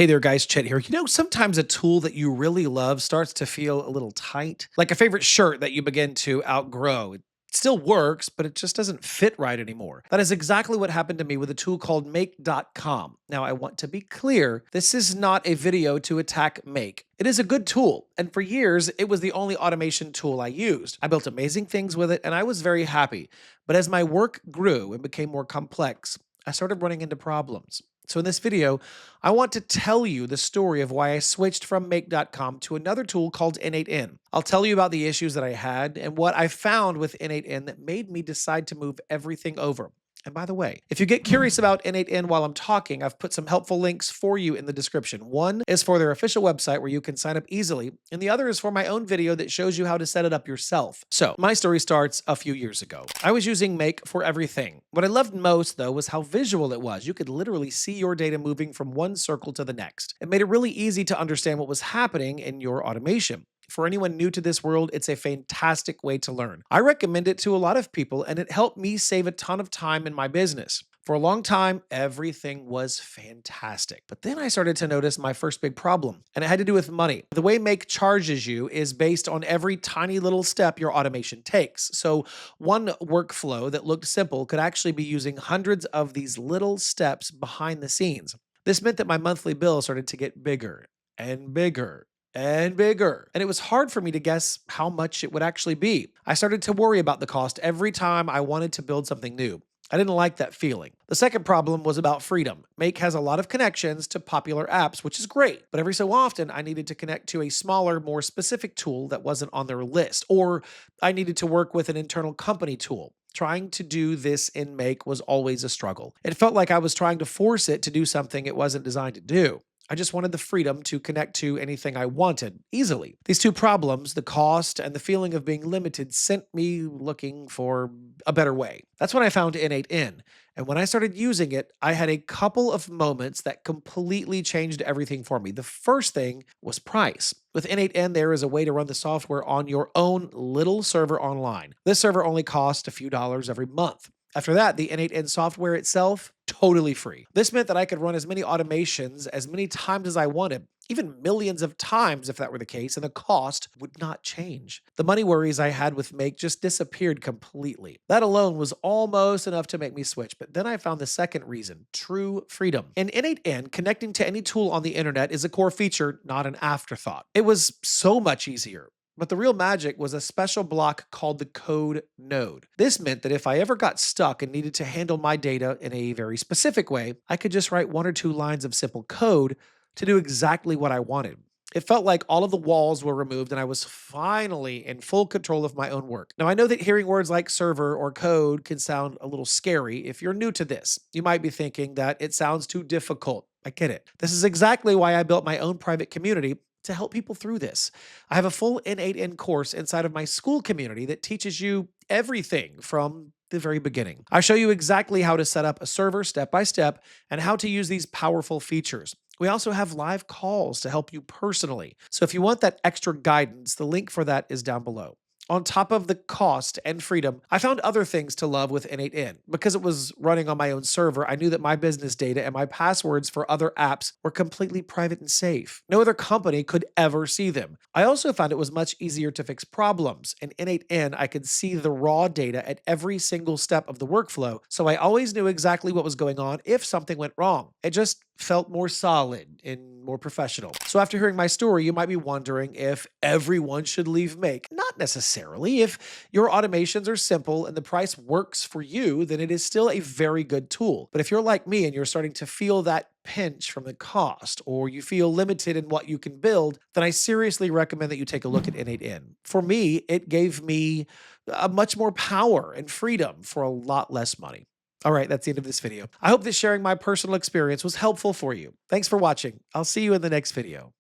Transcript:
Hey there, guys. Chet here. Sometimes a tool that you really love starts to feel a little tight, like a favorite shirt that you begin to outgrow. It still works, but it just doesn't fit right anymore. That is exactly what happened to me with a tool called Make.com. Now, I want to be clear, this is not a video to attack Make. It is a good tool, and for years, it was the only automation tool I used. I built amazing things with it, and I was very happy. But as my work grew and became more complex, I started running into problems. So in this video, I want to tell you the story of why I switched from Make.com to another tool called N8N. I'll tell you about the issues that I had and what I found with N8N that made me decide to move everything over. And by the way, if you get curious about N8N while I'm talking, I've put some helpful links for you in the description. One is for their official website where you can sign up easily, and the other is for my own video that shows you how to set it up yourself. So, my story starts a few years ago. I was using Make for everything. What I loved most, though, was how visual it was. You could literally see your data moving from one circle to the next. It made it really easy to understand what was happening in your automation. For anyone new to this world, it's a fantastic way to learn. I recommend it to a lot of people, and it helped me save a ton of time in my business. For a long time, everything was fantastic. But then I started to notice my first big problem, and it had to do with money. The way Make charges you is based on every tiny little step your automation takes. So one workflow that looked simple could actually be using hundreds of these little steps behind the scenes. This meant that my monthly bill started to get bigger and bigger and bigger. And it was hard for me to guess how much it would actually be. I started to worry about the cost every time I wanted to build something new. I didn't like that feeling. The second problem was about freedom. Make has a lot of connections to popular apps, which is great, but every so often I needed to connect to a smaller, more specific tool that wasn't on their list, or I needed to work with an internal company tool. Trying to do this in Make was always a struggle. It felt like I was trying to force it to do something it wasn't designed to do. I just wanted the freedom to connect to anything I wanted easily. These two problems, the cost and the feeling of being limited, sent me looking for a better way. That's when I found N8N. And when I started using it, I had a couple of moments that completely changed everything for me. The first thing was price. With N8N, there is a way to run the software on your own little server online. This server only costs a few dollars every month. After that, the N8N software itself, totally free. This meant that I could run as many automations as many times as I wanted, even millions of times if that were the case, and the cost would not change. The money worries I had with Make just disappeared completely. That alone was almost enough to make me switch, but then I found the second reason, true freedom. In N8N, connecting to any tool on the internet is a core feature, not an afterthought. It was so much easier. But the real magic was a special block called the code node. This meant that if I ever got stuck and needed to handle my data in a very specific way, I could just write one or two lines of simple code to do exactly what I wanted. It felt like all of the walls were removed and I was finally in full control of my own work. Now, I know that hearing words like server or code can sound a little scary if you're new to this. You might be thinking that it sounds too difficult. I get it. This is exactly why I built my own private community to help people through this. I have a full N8N course inside of my school community that teaches you everything from the very beginning. I show you exactly how to set up a server step by step and how to use these powerful features. We also have live calls to help you personally. So if you want that extra guidance, the link for that is down below. On top of the cost and freedom, I found other things to love with N8N. Because it was running on my own server, I knew that my business data and my passwords for other apps were completely private and safe. No other company could ever see them. I also found it was much easier to fix problems. In N8N, I could see the raw data at every single step of the workflow, so I always knew exactly what was going on if something went wrong. It just felt more solid and more professional. So after hearing my story, you might be wondering if everyone should leave Make. Not necessarily. If your automations are simple and the price works for you, then it is still a very good tool. But if you're like me and you're starting to feel that pinch from the cost, or you feel limited in what you can build, then I seriously recommend that you take a look at N8N. For me, it gave me a much more power and freedom for a lot less money. All right, that's the end of this video. I hope that sharing my personal experience was helpful for you. Thanks for watching. I'll see you in the next video.